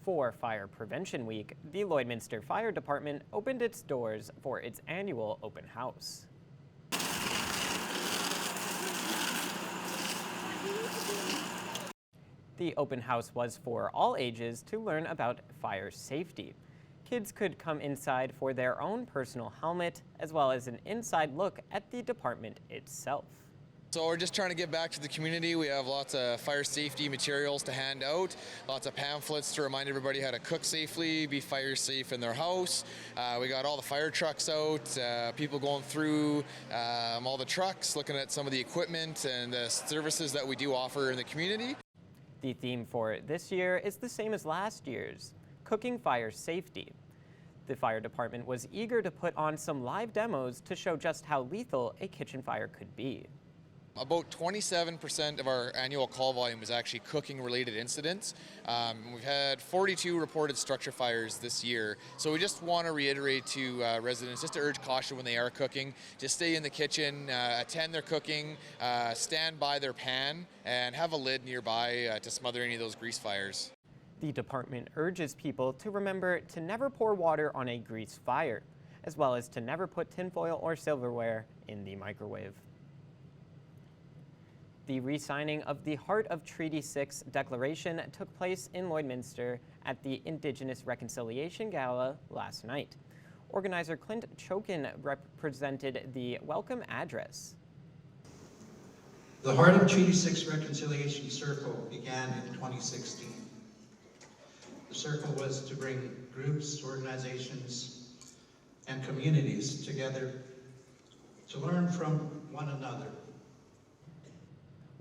For Fire Prevention Week, the Lloydminster Fire Department opened its doors for its annual open house. The open house was for all ages to learn about fire safety. Kids could come inside for their own personal helmet, as well as an inside look at the department itself. So we're just trying to give back to the community. We have lots of fire safety materials to hand out, lots of pamphlets to remind everybody how to cook safely, be fire safe in their house. We got all the fire trucks out, people going through all the trucks, looking at some of the equipment and the services that we do offer in the community. The theme for this year is the same as last year's, cooking fire safety. The fire department was eager to put on some live demos to show just how lethal a kitchen fire could be. About 27% of our annual call volume is actually cooking-related incidents. We've had 42 reported structure fires this year, so we just want to reiterate to residents just to urge caution when they are cooking. Just stay in the kitchen, attend their cooking, stand by their pan, and have a lid nearby to smother any of those grease fires. The department urges people to remember to never pour water on a grease fire, as well as to never put tinfoil or silverware in the microwave. The re-signing of the Heart of Treaty 6 Declaration took place in Lloydminster at the Indigenous Reconciliation Gala last night. Organizer Clint Chokin represented the welcome address. The Heart of Treaty 6 Reconciliation Circle began in 2016. The circle was to bring groups, organizations, and communities together to learn from one another.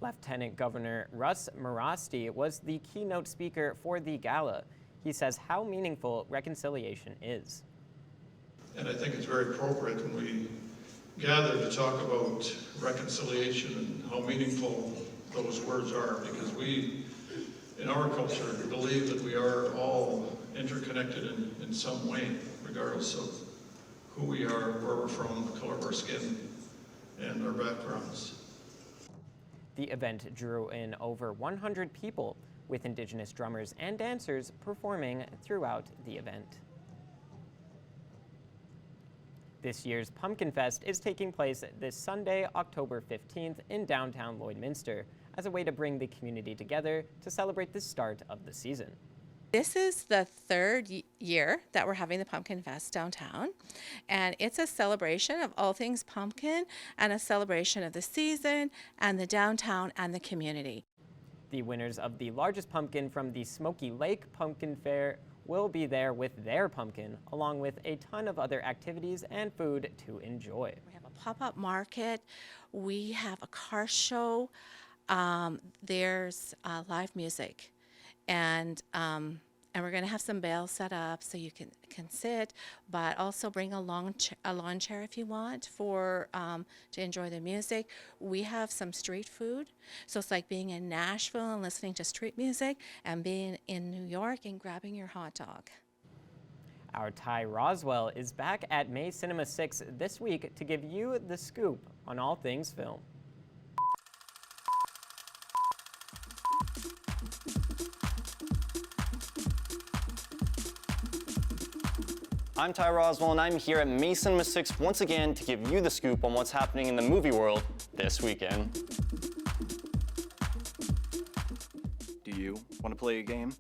Lieutenant Governor Russ Marasti was the keynote speaker for the gala. He says how meaningful reconciliation is. And I think it's very appropriate when we gather to talk about reconciliation and how meaningful those words are, because we, in our culture, believe that we are all interconnected in some way, regardless of who we are, where we're from, the color of our skin, and our backgrounds. The event drew in over 100 people, with Indigenous drummers and dancers performing throughout the event. This year's Pumpkin Fest is taking place this Sunday, October 15th in downtown Lloydminster, as a way to bring the community together to celebrate the start of the season. This is the third year that we're having the Pumpkin Fest downtown, and it's a celebration of all things pumpkin and a celebration of the season and the downtown and the community. The winners of the largest pumpkin from the Smoky Lake Pumpkin Fair will be there with their pumpkin, along with a ton of other activities and food to enjoy. We have a pop-up market, we have a car show, there's live music. And we're going to have some bales set up so you can sit, but also bring a lawn chair if you want for to enjoy the music. We have some street food, so it's like being in Nashville and listening to street music, and being in New York and grabbing your hot dog. Our Ty Roswell is back at May Cinema 6 this week to give you the scoop on all things film. I'm Ty Roswell, and I'm here at May Cinema 6 once again to give you the scoop on what's happening in the movie world this weekend. Do you want to play a game?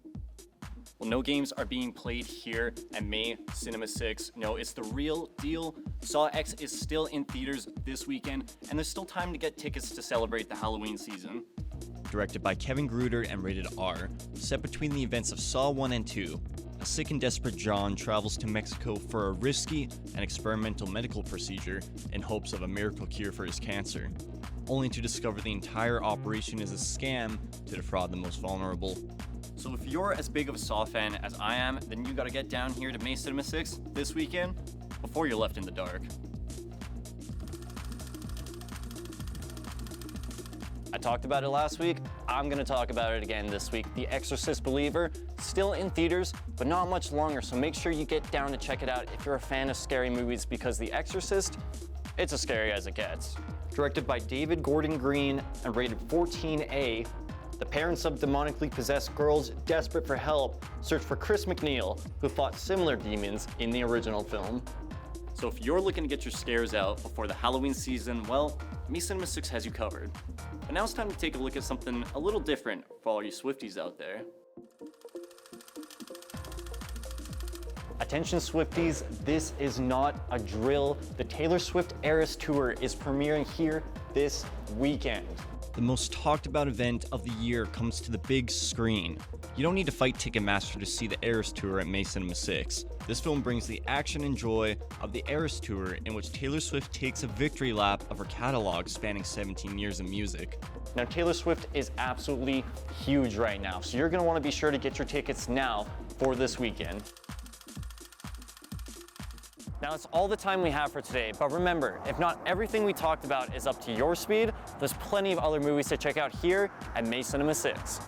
Well, no games are being played here at May Cinema 6. No, it's the real deal. Saw X is still in theaters this weekend, and there's still time to get tickets to celebrate the Halloween season. Directed by Kevin Gruder and rated R, set between the events of Saw 1 and 2, a sick and desperate John travels to Mexico for a risky and experimental medical procedure in hopes of a miracle cure for his cancer, only to discover the entire operation is a scam to defraud the most vulnerable. So if you're as big of a Saw fan as I am, then you gotta get down here to May Cinema 6 this weekend before you're left in the dark. I talked about it last week, I'm gonna talk about it again this week. The Exorcist Believer, still in theaters, but not much longer, so make sure you get down to check it out if you're a fan of scary movies, because The Exorcist, it's as scary as it gets. Directed by David Gordon Green and rated 14A, The parents of demonically possessed girls desperate for help search for Chris McNeil, who fought similar demons in the original film. So if you're looking to get your scares out before the Halloween season, well, Me Cinema 6 has you covered. But now it's time to take a look at something a little different for all you Swifties out there. Attention Swifties, this is not a drill. The Taylor Swift Eras Tour is premiering here this weekend. The most talked about event of the year comes to the big screen. You don't need to fight Ticketmaster to see the Eras Tour at May Cinema 6. This film brings the action and joy of the Eras Tour, in which Taylor Swift takes a victory lap of her catalog spanning 17 years of music. Now, Taylor Swift is absolutely huge right now, so you're going to want to be sure to get your tickets now for this weekend. Now, that's all the time we have for today, but remember, if not everything we talked about is up to your speed, there's plenty of other movies to check out here at May Cinema 6.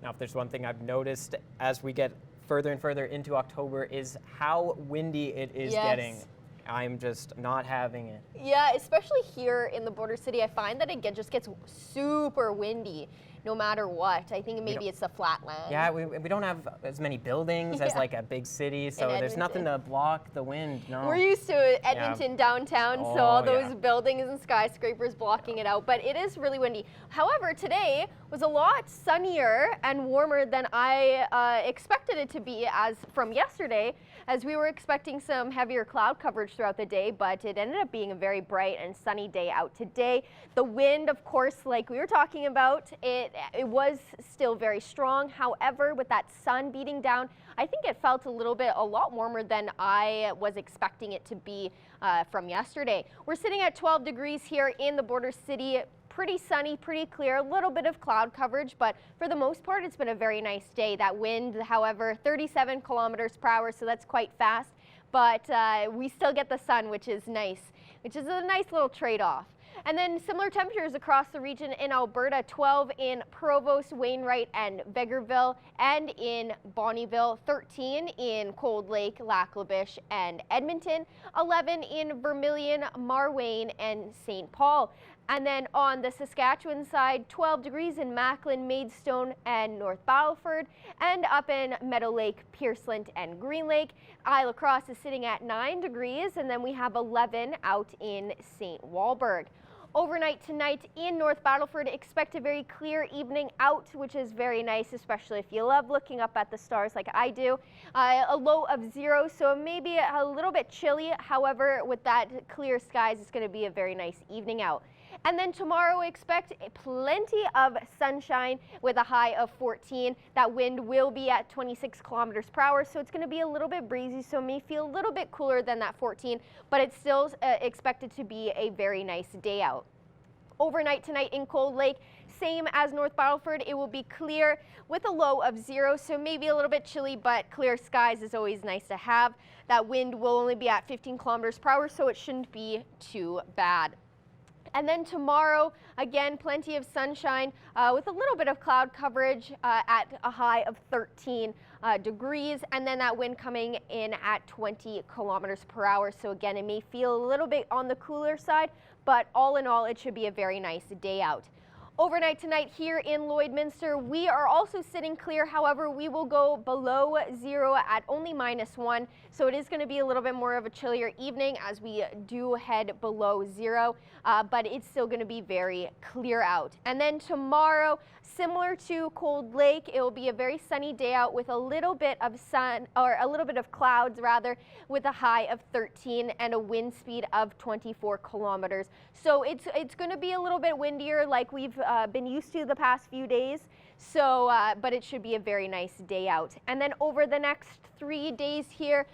Now, if there's one thing I've noticed as we get further and further into October is how windy it is getting. I'm just not having it. Yeah, especially here in the border city, I find that it just gets super windy no matter what. I think maybe it's the flat land. Yeah, we don't have as many buildings as like a big city, so there's nothing to block the wind. No. We're used to Edmonton downtown, so all those buildings and skyscrapers blocking it out, but it is really windy. However, today was a lot sunnier and warmer than I expected it to be as from yesterday, as we were expecting some heavier cloud coverage throughout the day, but it ended up being a very bright and sunny day out today. The wind, of course, like we were talking about, it was still very strong. However, with that sun beating down, I think it felt a lot warmer than I was expecting it to be from yesterday. We're sitting at 12 degrees here in the border city. Pretty sunny, pretty clear, a little bit of cloud coverage, but for the most part, it's been a very nice day. That wind, however, 37 kilometers per hour, so that's quite fast, but we still get the sun, which is nice, which is a nice little trade-off. And then similar temperatures across the region in Alberta, 12 in Provost, Wainwright, and Vegreville, and in Bonnyville, 13 in Cold Lake, Lac-La-Biche, and Edmonton, 11 in Vermilion, Marwayne, and St. Paul. And then on the Saskatchewan side, 12 degrees in Macklin, Maidstone, and North Battleford, and up in Meadow Lake, Pierceland, and Green Lake. Isle Cross is sitting at 9 degrees, and then we have 11 out in St. Walburg. Overnight tonight in North Battleford, expect a very clear evening out, which is very nice, especially if you love looking up at the stars like I do. A low of 0, so maybe a little bit chilly. However, with that clear skies, it's going to be a very nice evening out. And then tomorrow, expect plenty of sunshine with a high of 14. That wind will be at 26 kilometers per hour, so it's going to be a little bit breezy, so it may feel a little bit cooler than that 14, but it's still expected to be a very nice day out. Overnight tonight in Cold Lake, same as North Battleford, it will be clear with a low of 0, so maybe a little bit chilly, but clear skies is always nice to have. That wind will only be at 15 kilometers per hour, so it shouldn't be too bad. And then tomorrow, again, plenty of sunshine with a little bit of cloud coverage at a high of 13 degrees, and then that wind coming in at 20 kilometers per hour. So again, it may feel a little bit on the cooler side, but all in all, it should be a very nice day out. Overnight tonight here in Lloydminster, we are also sitting clear. However, we will go below 0 at only -1. So it is going to be a little bit more of a chillier evening as we do head below 0, but it's still going to be very clear out. And then tomorrow, similar to Cold Lake, it will be a very sunny day out with a little bit of sun, or a little bit of clouds rather, with a high of 13 and a wind speed of 24 kilometers. So it's going to be a little bit windier like we've been used to the past few days. So, but it should be a very nice day out. And then over the next 3 days here,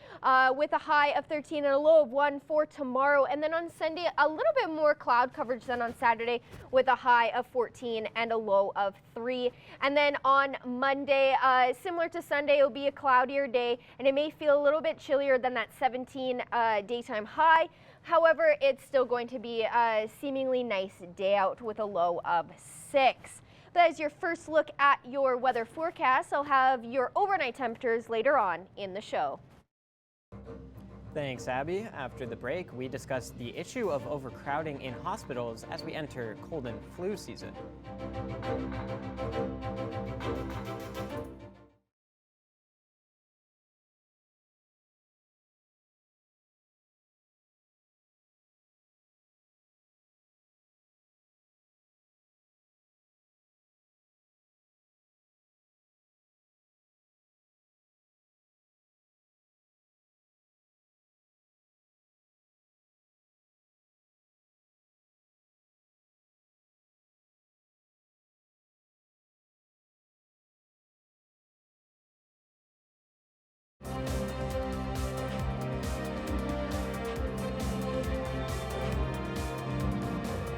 with a high of 13 and a low of 1 for tomorrow. And then on Sunday, a little bit more cloud coverage than on Saturday with a high of 14 and a low of 3. And then on Monday, similar to Sunday, it will be a cloudier day, and it may feel a little bit chillier than that 17 daytime high. However, it's still going to be a seemingly nice day out with a low of 6. That is your first look at your weather forecast. I'll have your overnight temperatures later on in the show. Thanks, Abby. After the break, we discuss the issue of overcrowding in hospitals as we enter cold and flu season.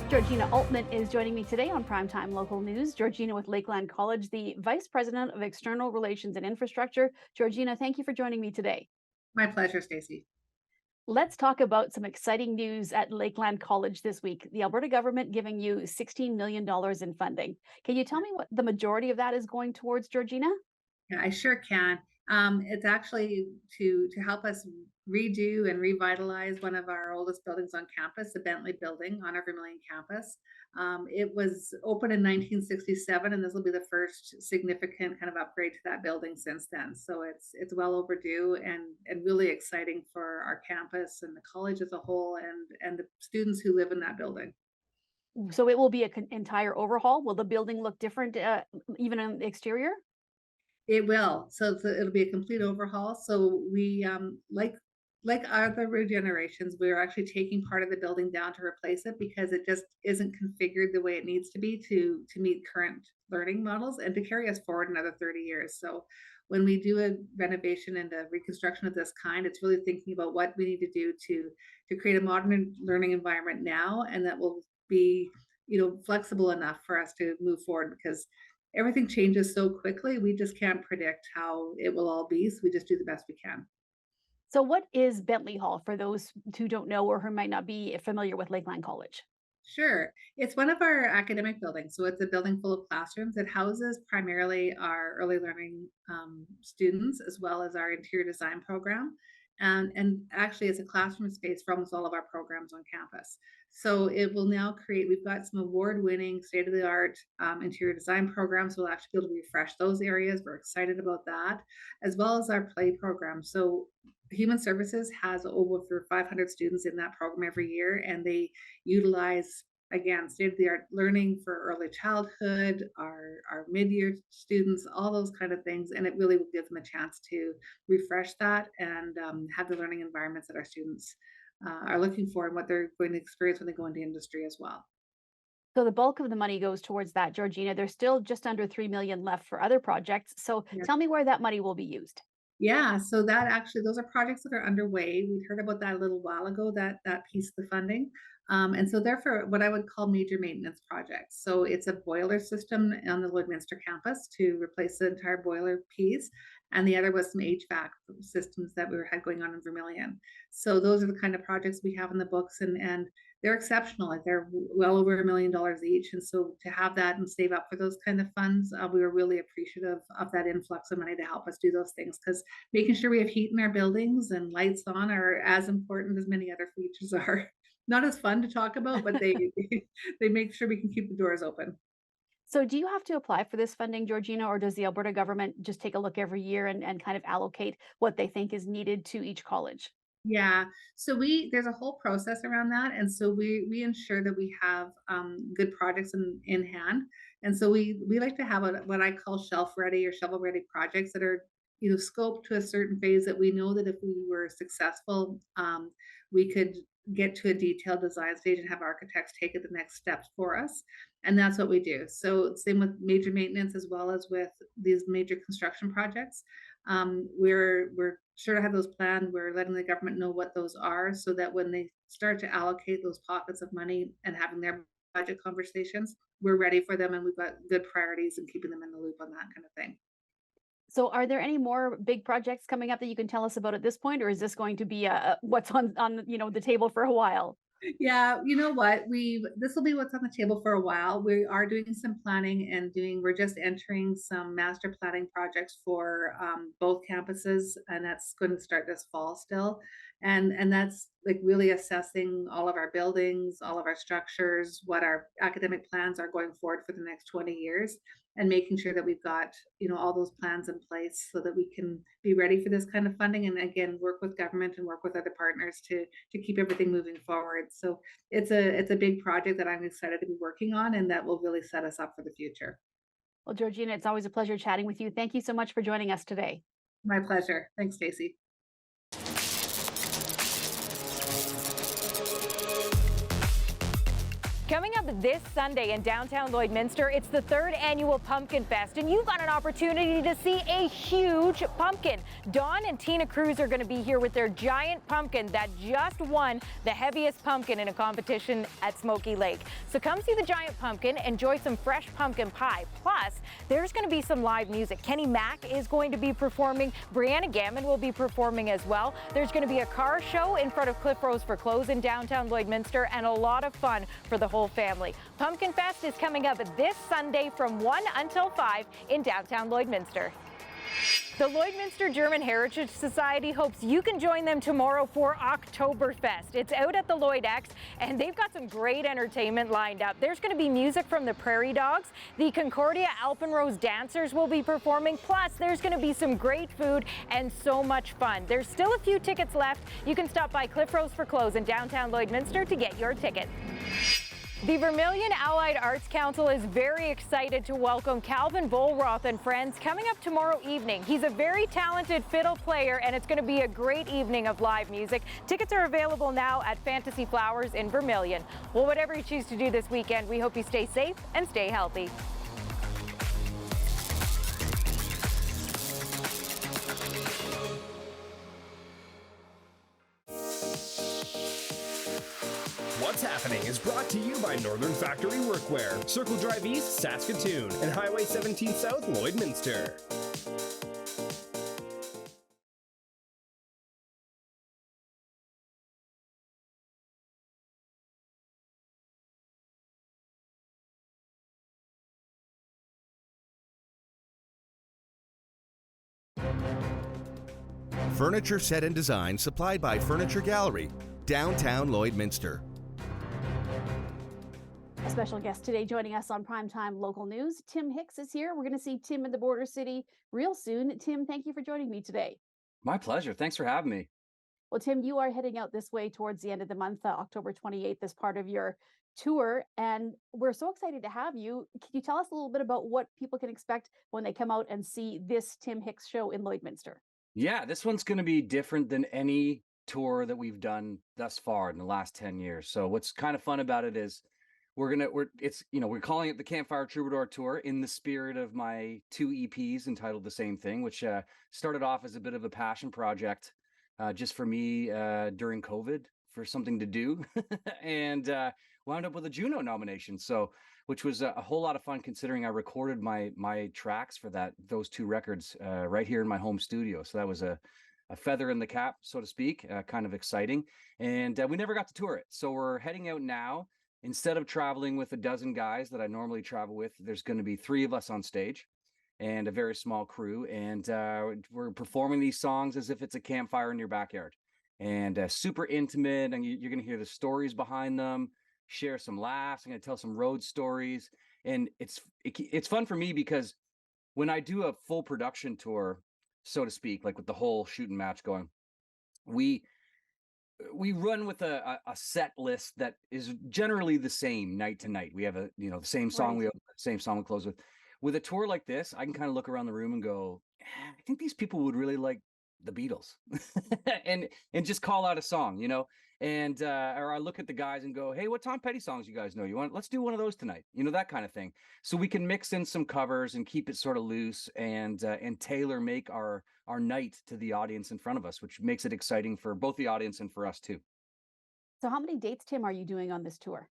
Georgina Altman is joining me today on Primetime Local News. Georgina with Lakeland College, the Vice President of External Relations and Infrastructure. Georgina, thank you for joining me today. My pleasure, Stacy. Let's talk about some exciting news at Lakeland College this week. The Alberta government giving you $16 million in funding. Can you tell me what the majority of that is going towards, Georgina? Yeah, I sure can. It's actually to help us redo and revitalize one of our oldest buildings on campus, the Bentley Building on our Vermilion campus. It was opened in 1967, and this will be the first significant kind of upgrade to that building since then. So it's well overdue and really exciting for our campus and the college as a whole, and the students who live in that building. So it will be an entire overhaul. Will the building look different, even on the exterior? It will. So it'll be a complete overhaul. So we, like other regenerations, we're actually taking part of the building down to replace it because it just isn't configured the way it needs to be to meet current learning models and to carry us forward another 30 years. So when we do a renovation and a reconstruction of this kind, it's really thinking about what we need to do to create a modern learning environment now, and that will be, flexible enough for us to move forward because everything changes so quickly. We just can't predict how it will all be. So we just do the best we can. So what is Bentley Hall for those who don't know or who might not be familiar with Lakeland College? Sure. It's one of our academic buildings. So it's a building full of classrooms. It houses primarily our early learning students as well as our interior design program. And actually, it's a classroom space for almost all of our programs on campus. So it will now create, we've got some award winning, state of the art interior design programs. We'll actually be able to refresh those areas. We're excited about that, as well as our play program. So Human Services has over 500 students in that program every year, and they utilize again state-of-the-art learning for early childhood, our mid-year students, all those kind of things, and it really will give them a chance to refresh that and have the learning environments that our students are looking for and what they're going to experience when they go into industry as well. So the bulk of the money goes towards that, Georgina. There's still just under 3 million left for other projects. So Yeah. tell me where that money will be used. Yeah, so that actually, those are projects that are underway. We heard about that a little while ago, that piece of the funding. And so therefore, what I would call major maintenance projects. So it's a boiler system on the Lloydminster campus to replace the entire boiler piece. And the other was some HVAC systems that had going on in Vermilion. So those are the kind of projects we have in the books, and they're exceptional. Like they're well over $1 million each. And so to have that and save up for those kind of funds, we were really appreciative of that influx of money to help us do those things, because making sure we have heat in our buildings and lights on are as important as many other features are. Not as fun to talk about, but they they make sure we can keep the doors open. So do you have to apply for this funding, Georgina, or does the Alberta government just take a look every year and kind of allocate what they think is needed to each college? Yeah, so there's a whole process around that, and so we ensure that we have good projects in hand, and so we like to have what I call shelf ready or shovel ready projects that are scoped to a certain phase that we know that if we were successful, we could get to a detailed design stage and have architects take it the next steps for us, and that's what we do. So same with major maintenance as well as with these major construction projects. We're sure to have those planned. We're letting the government know what those are so that when they start to allocate those pockets of money and having their budget conversations, we're ready for them and we've got good priorities and keeping them in the loop on that kind of thing. So are there any more big projects coming up that you can tell us about at this point, or is this going to be what's on the table for a while? Yeah, you know what? This will be what's on the table for a while. We are doing some planning and we're just entering some master planning projects for both campuses, and that's going to start this fall still. And that's like really assessing all of our buildings, all of our structures, what our academic plans are going forward for the next 20 years, and making sure that we've got, all those plans in place so that we can be ready for this kind of funding, and again, work with government and work with other partners to keep everything moving forward. So it's a big project that I'm excited to be working on, and that will really set us up for the future. Well, Georgina, it's always a pleasure chatting with you. Thank you so much for joining us today. My pleasure. Thanks, Stacy. Coming up this Sunday in downtown Lloydminster, it's the 3rd annual Pumpkin Fest, and you've got an opportunity to see a huge pumpkin. Dawn and Tina Cruz are going to be here with their giant pumpkin that just won the heaviest pumpkin in a competition at Smoky Lake. So come see the giant pumpkin, enjoy some fresh pumpkin pie. Plus, there's going to be some live music. Kenny Mack is going to be performing. Brianna Gammon will be performing as well. There's going to be a car show in front of Cliff Rose for Clothes in downtown Lloydminster, and a lot of fun for the whole family. Pumpkin Fest is coming up this Sunday from 1 until 5 in downtown Lloydminster. The Lloydminster German Heritage Society hopes you can join them tomorrow for Oktoberfest. It's out at the Lloyd X, and they've got some great entertainment lined up. There's going to be music from the Prairie Dogs. The Concordia Alpenrose Dancers will be performing. Plus, there's going to be some great food and so much fun. There's still a few tickets left. You can stop by Cliff Rose for Clothes in downtown Lloydminster to get your ticket. The Vermilion Allied Arts Council is very excited to welcome Calvin Volroth and friends coming up tomorrow evening. He's a very talented fiddle player, and it's going to be a great evening of live music. Tickets are available now at Fantasy Flowers in Vermilion. Well, whatever you choose to do this weekend, we hope you stay safe and stay healthy. What's Happening is brought to you by Northern Factory Workwear, Circle Drive East, Saskatoon, and Highway 17 South, Lloydminster. Furniture set and design supplied by Furniture Gallery, downtown Lloydminster. A special guest today joining us on Primetime Local News. Tim Hicks is here. We're going to see Tim in the Border City real soon. Tim, thank you for joining me today. My pleasure. Thanks for having me. Well, Tim, you are heading out this way towards the end of the month, October 28th, as part of your tour, and we're so excited to have you. Can you tell us a little bit about what people can expect when they come out and see this Tim Hicks show in Lloydminster? Yeah, this one's going to be different than any tour that we've done thus far in the last 10 years. So what's kind of fun about it is we're calling it the Campfire Troubadour Tour in the spirit of my 2 EPs entitled the same thing, which started off as a bit of a passion project just for me during COVID for something to do and wound up with a Juno nomination. So, which was a whole lot of fun considering I recorded my tracks for those 2 records right here in my home studio. So that was a feather in the cap, so to speak, kind of exciting. And we never got to tour it. So we're heading out now. Instead of traveling with a dozen guys that I normally travel with, there's going to be 3 of us on stage and a very small crew. And we're performing these songs as if it's a campfire in your backyard, and super intimate. And you're going to hear the stories behind them, share some laughs. I'm going to tell some road stories. And it's fun for me because when I do a full production tour, so to speak, like with the whole shooting match going, we run with a set list that is generally the same night to night. We have the same song, Right. we open, same song we close with. With a tour like this, I can kind of look around the room and go, I think these people would really like the Beatles and just call out a song, and or I look at the guys and go, hey, what Tom Petty songs you guys know? Let's do one of those tonight, that kind of thing. So we can mix in some covers and keep it sort of loose and tailor make our night to the audience in front of us, which makes it exciting for both the audience and for us too. So how many dates, Tim, are you doing on this tour?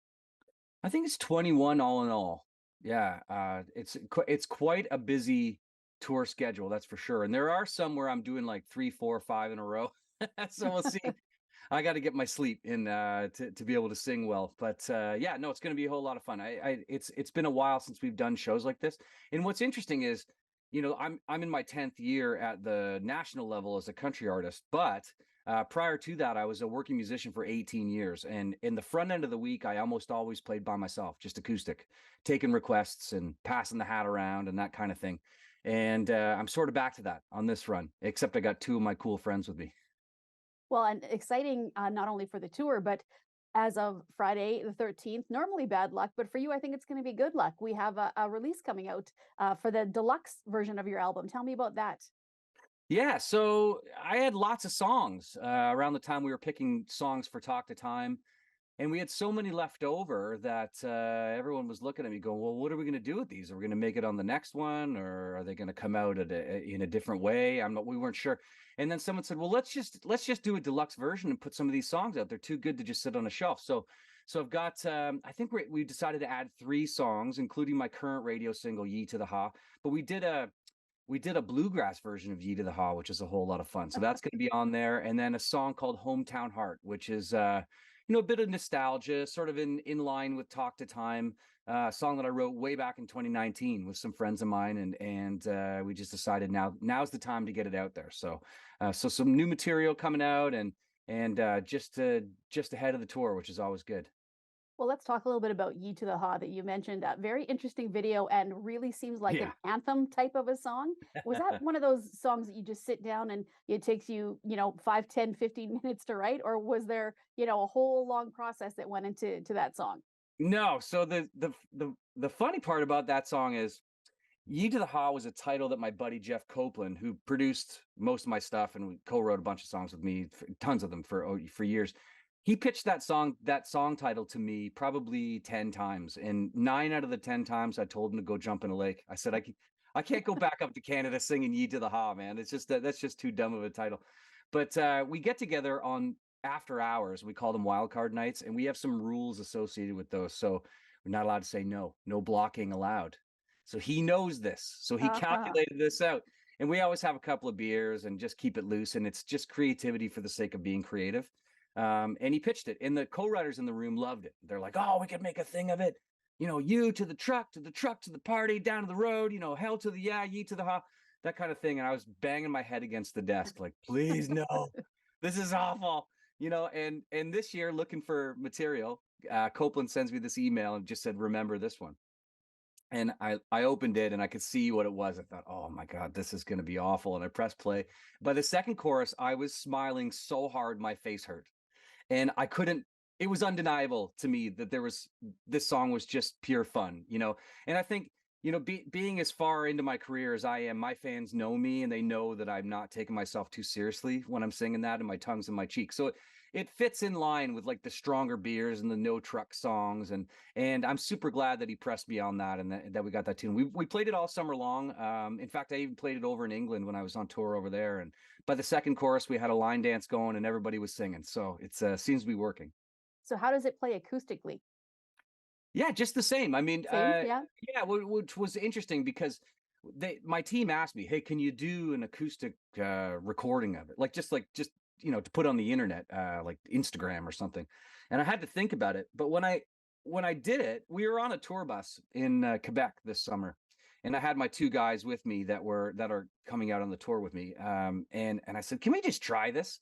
I think it's 21 all in all. Yeah, it's quite a busy tour schedule, that's for sure. And there are some where I'm doing like 3, 4, 5 in a row. So we'll see. I got to get my sleep in to be able to sing well. But yeah, no, it's going to be a whole lot of fun. It's been a while since we've done shows like this. And what's interesting is, I'm in my 10th year at the national level as a country artist, but prior to that, I was a working musician for 18 years. And in the front end of the week, I almost always played by myself, just acoustic, taking requests and passing the hat around and that kind of thing. And I'm sort of back to that on this run, except I got two of my cool friends with me. Well, and exciting not only for the tour, but as of Friday the 13th, normally bad luck, but for you, I think it's going to be good luck. We have a release coming out for the deluxe version of your album. Tell me about that. Yeah, so I had lots of songs around the time we were picking songs for Talk to Time. And we had so many left over that everyone was looking at me going, well, what are we going to do with these? Are we going to make it on the next one, or are they going to come out in a different way? We weren't sure. And then someone said, well, let's just do a deluxe version and put some of these songs out. They're too good to just sit on a shelf. So I've got, I think we decided to add 3 songs, including my current radio single, Ye to the Ha. But we did a bluegrass version of Ye to the Ha, which is a whole lot of fun. So that's going to be on there. And then a song called Hometown Heart, which is, a bit of nostalgia, sort of in line with Talk to Time, a song that I wrote way back in 2019 with some friends of mine. And we just decided now's the time to get it out there. So some new material coming out and just ahead of the tour, which is always good. Well, let's talk a little bit about Ye to the Ha that you mentioned. A very interesting video and really seems like an anthem type of a song. Was that one of those songs that you just sit down and it takes you, 5, 10, 15 minutes to write? Or was there, a whole long process that went into that song? No. So the funny part about that song is Ye to the Ha was a title that my buddy Jeff Copeland, who produced most of my stuff and co-wrote a bunch of songs with me, tons of them for years. He pitched that song title to me probably 10 times, and 9 out of the 10 times I told him to go jump in a lake. I said, I can't go back up to Canada singing Ye to the Ha, man. It's just that's just too dumb of a title. But we get together on after hours. We call them wildcard nights, and we have some rules associated with those. So we're not allowed to say no blocking allowed. So he knows this. So he calculated this out. And we always have a couple of beers and just keep it loose. And it's just creativity for the sake of being creative. And he pitched it, and the co-writers in the room loved it. They're like, oh, we could make a thing of it. You to the truck, to the party, down to the road, hell to the ye to the ha, that kind of thing. And I was banging my head against the desk like, please, no, this is awful. And this year, looking for material, Copeland sends me this email and just said, remember this one. And I opened it and I could see what it was. I thought, oh my God, this is going to be awful. And I pressed play. By the second chorus, I was smiling so hard my face hurt. And I couldn't, it was undeniable to me that this song was just pure fun, And I think, being as far into my career as I am, my fans know me and they know that I'm not taking myself too seriously when I'm singing that, and my tongue's in my cheek. So it fits in line with like the stronger beers and the no truck songs. And I'm super glad that he pressed me on that and that we got that tune. We played it all summer long. In fact, I even played it over in England when I was on tour over there. And by the second chorus, we had a line dance going and everybody was singing. So it seems to be working. So how does it play acoustically? Yeah, just the same. I mean, yeah, which was interesting because my team asked me, "Hey, can you do an acoustic recording of it, like just to put on the internet, like Instagram or something?" And I had to think about it. But when I did it, we were on a tour bus in Quebec this summer, and I had my 2 guys with me that are coming out on the tour with me. And I said, "Can we just try this?"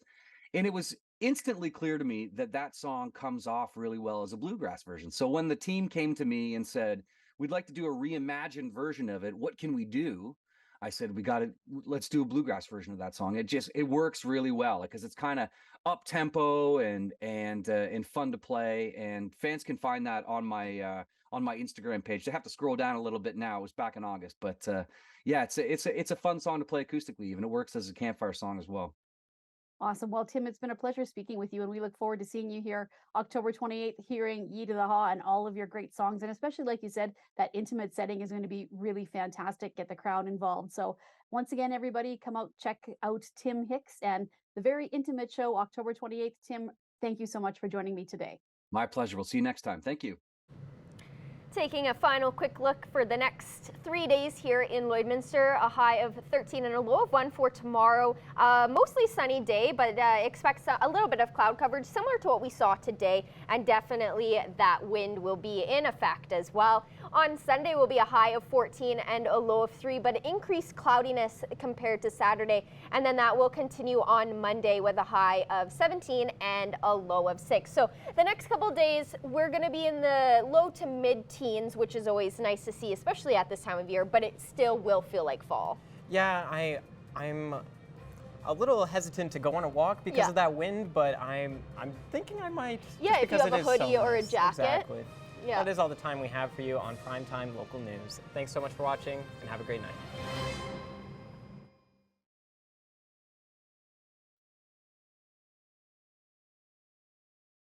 And it was instantly clear to me that song comes off really well as a bluegrass version. So when the team came to me and said, we'd like to do a reimagined version of it, what can we do? I said, let's do a bluegrass version of that song. It works really well because it's kind of up tempo and fun to play. And fans can find that on my Instagram page. They have to scroll down a little bit now. It was back in August, but yeah, it's a fun song to play acoustically. Even it works as a campfire song as well. Awesome. Well, Tim, it's been a pleasure speaking with you, and we look forward to seeing you here October 28th, hearing Ye to the Ha and all of your great songs. And especially, like you said, that intimate setting is going to be really fantastic. Get the crowd involved. So once again, everybody, come out, check out Tim Hicks and the very intimate show, October 28th. Tim, thank you so much for joining me today. My pleasure. We'll see you next time. Thank you. Taking a final quick look for the next 3 days here in Lloydminster, a high of 13 and a low of 1 for tomorrow. Mostly sunny day, but expect a little bit of cloud coverage similar to what we saw today, and definitely that wind will be in effect as well. On Sunday will be a high of 14 and a low of 3, but increased cloudiness compared to Saturday, and then that will continue on Monday with a high of 17 and a low of 6. So the next couple days we're going to be in the low to mid-teens, which is always nice to see, especially at this time of year, but it still will feel like fall. Yeah, I'm a little hesitant to go on a walk because of that wind, but I'm thinking I might. Yeah, if you have a hoodie or a jacket. Exactly. Yeah. That is all the time we have for you on Primetime Local News. Thanks so much for watching, and have a great night.